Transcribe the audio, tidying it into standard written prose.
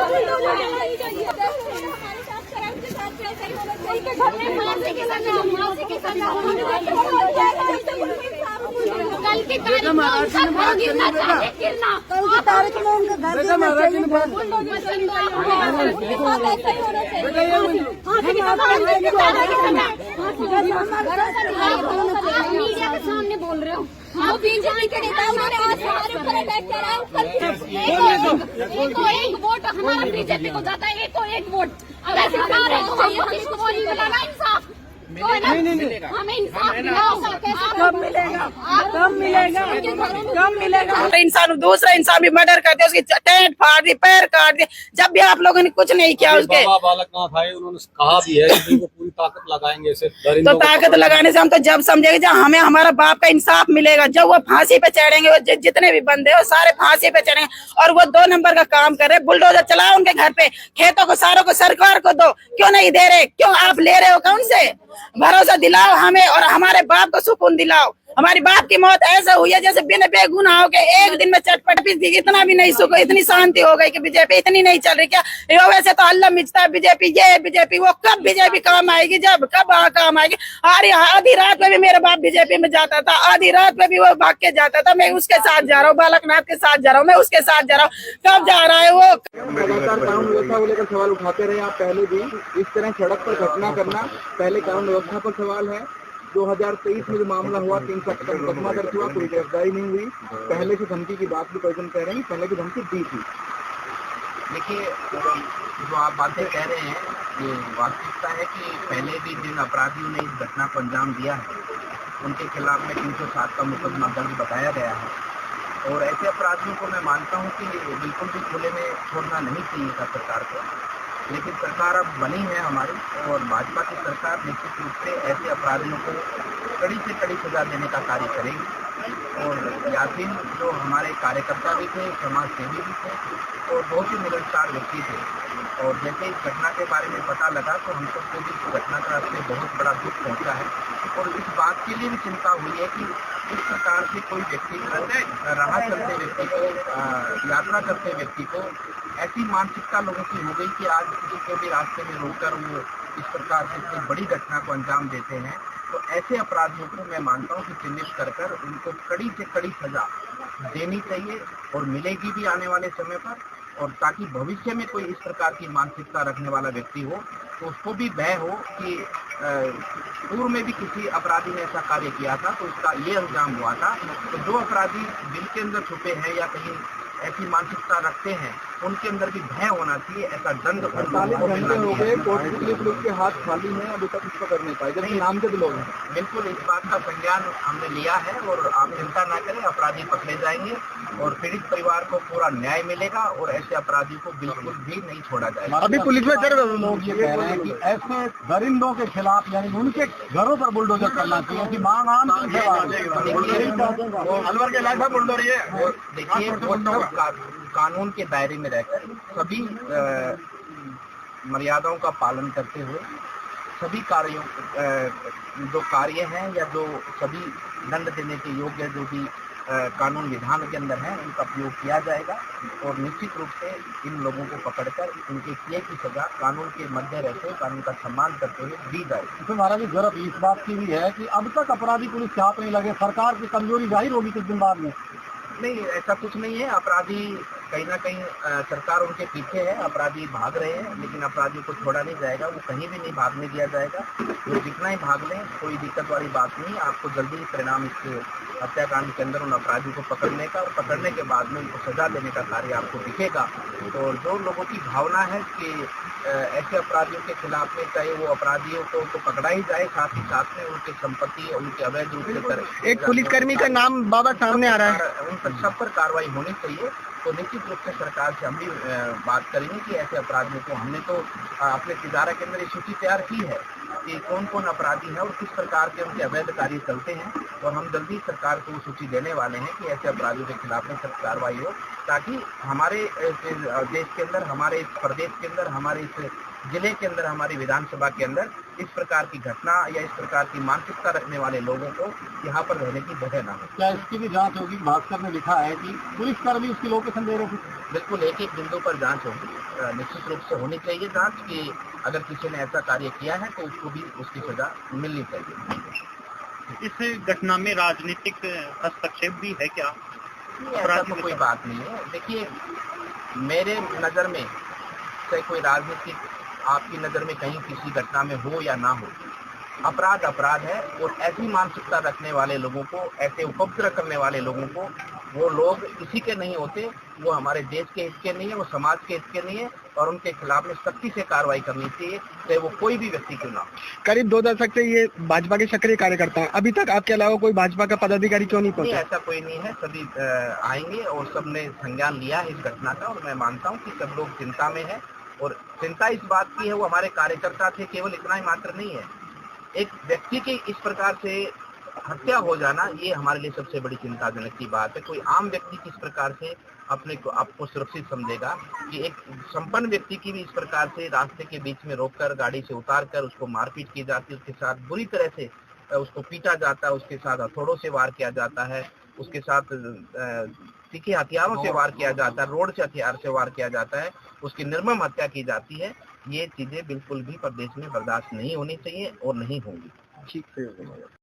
कल की तारीख में उनका घर गिरना चाहिए, गिरना। कल की तारीख में उनका घर गिरना चाहिए। मीडिया के सामने बोल रहे हो, वो बीजेपी के नेता उन्होंने आज हमारे ऊपर अटैक करा है। एक वोट हमारा बीजेपी को जाता है, एक वोट। अब ऐसे बता रहे हो हम किसको वो नहीं मिला ना इंसाफ। नहीं हमें इंसाफ कब मिलेगा, कब मिलेगा, कब मिलेगा। इंसान दूसरा इंसान भी मर्डर कर दिया, उसकी टेंट फाड़ दी, पैर काट दिए, जब भी आप लोगों ने कुछ नहीं किया उसके। बालक ना था, उन्होंने कहा भी है कि वो पूरी ताकत लगाएंगे इसे। तो ताकत लगाने से हम तो जब समझेंगे जब हमें हमारा बाप का इंसाफ मिलेगा, जब वो फांसी पे चढ़ेंगे, वो जितने भी बंदे वो सारे फांसी पे चढ़ेंगे। और वो 2 नंबर का काम कर रहे, बुलडोजर चलाओ उनके घर पे, खेतों को सारों को सरकार को दो, क्यों नहीं दे रहे, क्यों आप ले रहे हो, कौन से भरोसा दिलाओ हमें और हमारे बाप को सुकून दिलाओ। हमारी बाप की मौत ऐसा हुई है जैसे बिना बेगुनाह के एक दिन में चटपट पीस दी, इतना भी नहीं सुख, इतनी शांति हो गई कि बीजेपी इतनी नहीं चल रही क्या। वैसे तो अल्लाह मिचता है बीजेपी, ये बीजेपी, वो कब बीजेपी काम आएगी, जब कब काम आएगी। अरे आधी रात में भी मेरा बाप बीजेपी में जाता था, आधी रात में भी वो भाग के जाता था, मैं उसके साथ जा रहा हूँ, बालकनाथ के साथ जा रहा हूँ, मैं उसके साथ जा रहा हूँ। कब जा रहा है वो। लगातार कानून व्यवस्था को लेकर सवाल उठाते रहे आप पहले भी। इस तरह सड़क पर घटना करना पहले कानून व्यवस्था पर सवाल है। 2023 में जो मामला हुआ 300 का मुकदमा दर्ज हुआ, कोई गिरफ्तारी नहीं हुई। पहले से धमकी की बात भी पर्यटन कह रहे हैं, पहले की धमकी दी थी। देखिए, जो आप बातें कह रहे हैं ये वास्तविकता है कि पहले भी जिन अपराधियों ने इस घटना को अंजाम दिया है उनके खिलाफ में 307 का मुकदमा दर्ज बताया गया है। और ऐसे अपराधियों को मैं मानता हूं कि बिल्कुल भी खुले में छोड़ना नहीं चाहिए था सरकार को। लेकिन सरकार अब बनी है हमारी, और भाजपा की सरकार निश्चित रूप से ऐसे अपराधियों को कड़ी से कड़ी सजा देने का कार्य करेगी। और यासीन जो हमारे कार्यकर्ता भी थे, समाज सेवी भी थे और बहुत ही मिलनसार व्यक्ति थे। और जैसे इस घटना के बारे में पता लगा तो हम सबको भी इस घटना का से बहुत बड़ा दुख पहुंचा है। और इस बात के लिए भी चिंता हुई है कि इस प्रकार से कोई व्यक्ति राह चलते व्यक्ति को, यात्रा करते व्यक्ति को ऐसी मानसिकता लोगों की हो गई कि आज किसी को भी रास्ते में रोककर वो इस प्रकार से इतनी बड़ी घटना को अंजाम देते हैं। तो ऐसे अपराधियों को मैं मानता हूँ कि चिन्हित कर उनको कड़ी से कड़ी सजा देनी चाहिए और मिलेगी भी आने वाले समय पर। और ताकि भविष्य में कोई इस प्रकार की मानसिकता रखने वाला व्यक्ति हो तो उसको भी भय हो कि पूर्व में भी किसी अपराधी ने ऐसा कार्य किया था तो इसका ये अंजाम हुआ था। तो जो अपराधी दिल के अंदर छुपे हैं या कहीं ऐसी मानसिकता रखते हैं उनके अंदर भी भय होना चाहिए। ऐसा दंड 48 घंटे हो गए, कोर्ट पुलिस के हाथ खाली हैं, अभी तक इसको कर नहीं पाए, जबकि नामजद लोग हैं। बिल्कुल इस बात का संज्ञान हमने लिया है और आप चिंता ना करें, अपराधी पकड़े जाएंगे और पीड़ित परिवार को पूरा न्याय मिलेगा और ऐसे अपराधियों को बिल्कुल भी नहीं छोड़ा जाएगा। अभी पुलिस में सर लोग ये कह रहे हैं कि ऐसे दरिंदों के खिलाफ यानी उनके घरों पर बुलडोजर करना चाहिए कि मांग आम अलवर के इलाका बुलडोजर है। देखिए, कानून के दायरे में रहकर सभी मर्यादाओं का पालन करते हुए सभी कार्यों जो कार्य हैं या जो सभी दंड देने के योग्य जो भी कानून विधान के अंदर है उनका प्रयोग किया जाएगा। और निश्चित रूप से इन लोगों को पकड़कर उनके किए की सजा कानून के मध्य रहते कानून का सम्मान करते हुए दी जाएगी। इसमें हमारा भी जरूरत इस बात की भी है कि अब तक अपराधी पुलिस के हाथ नहीं लगे, सरकार की कमजोरी जाहिर होगी कुछ दिन बाद में। नहीं, ऐसा कुछ नहीं है। अपराधी कहीं ना कहीं सरकार उनके पीछे है, अपराधी भाग रहे हैं लेकिन अपराधियों को छोड़ा नहीं जाएगा, वो कहीं भी नहीं भागने दिया जाएगा। वो जितना ही भाग लें कोई दिक्कत वाली बात नहीं। आपको जल्दी ही परिणाम इस हत्याकांड के अंदर उन अपराधियों को पकड़ने का और पकड़ने के बाद में उनको सजा देने का कार्य आपको दिखेगा। तो जो लोगों की भावना है कि ऐसे अपराधियों के खिलाफ में चाहे वो अपराधियों को तो पकड़ा ही जाए, साथ ही साथ में उनकी संपत्ति उनके अवैध रूप से एक पुलिसकर्मी का नाम बाबा सामने आ रहा है, उन पर सब पर कार्रवाई होनी चाहिए। तो निश्चित रूप से सरकार से हम भी बात करेंगे कि ऐसे अपराधियों को हमने तो अपने तिजारा के अंदर ये सूची तैयार की है कि कौन कौन अपराधी है और किस प्रकार के उनके अवैध कार्य चलते हैं, और हम जल्दी सरकार को सूची देने वाले हैं कि ऐसे अपराधियों के खिलाफ में सख्त कार्रवाई हो, ताकि हमारे देश के अंदर, हमारे इस प्रदेश के अंदर, हमारे इस जिले के अंदर, हमारी विधानसभा के अंदर इस प्रकार की घटना या इस प्रकार की मानसिकता रखने वाले लोगों को यहाँ पर रहने की जगह ना हो। क्या इसकी भी जांच होगी? भास्कर ने लिखा है कि पुलिसकर्मी उसकी लोकेशन दे रहे थे। बिल्कुल एक एक बिंदु पर जांच होगी, निश्चित रूप से होनी चाहिए जांच कि अगर किसी ने ऐसा कार्य किया है तो उसको भी उसकी सजा मिलनी चाहिए। इस घटना में राजनीतिक हस्तक्षेप भी है क्या? ऐसा तो कोई बात नहीं है। देखिए, मेरे नज़र में चाहे कोई राजनीतिक, आपकी नज़र में कहीं किसी घटना में हो या ना हो, अपराध अपराध है, और ऐसी मानसिकता रखने वाले लोगों को, ऐसे उपद्रव करने वाले लोगों को, वो लोग किसी के नहीं होते, वो हमारे देश के हित के नहीं है, वो समाज के हित के नहीं है, और उनके खिलाफ में सख्ती से कार्रवाई करनी चाहिए, चाहे वो कोई भी व्यक्ति क्यों ना हो। करीब 2 दशक से ये भाजपा के सक्रिय कार्यकर्ता हैं, अभी तक आपके अलावा कोई भाजपा का पदाधिकारी क्यों नहीं पहुंचा? ऐसा कोई नहीं है, सभी आएंगे और सबने संज्ञान लिया है इस घटना का, और मैं मानता हूँ कि सब लोग चिंता में है, और चिंता इस बात की है, वो हमारे कार्यकर्ता थे, केवल इतना ही मात्र नहीं है, एक व्यक्ति की इस प्रकार से हत्या हो जाना, ये हमारे लिए सबसे बड़ी चिंताजनक की बात है। कोई आम व्यक्ति किस प्रकार से अपने को आपको सुरक्षित समझेगा कि एक संपन्न व्यक्ति की भी इस प्रकार से रास्ते के बीच में रोककर, गाड़ी से उतारकर उसको मारपीट की जाती है, उसके साथ बुरी तरह से उसको पीटा जाता है, उसके साथ हथौड़ों से वार किया जाता है, उसके साथ तीखे हथियारों से वार किया जाता है, रोड से हथियार से वार किया जाता है, उसकी निर्मम हत्या की जाती है। ये चीजें बिल्कुल भी प्रदेश में बर्दाश्त नहीं होनी चाहिए और नहीं होंगी। ठीक है।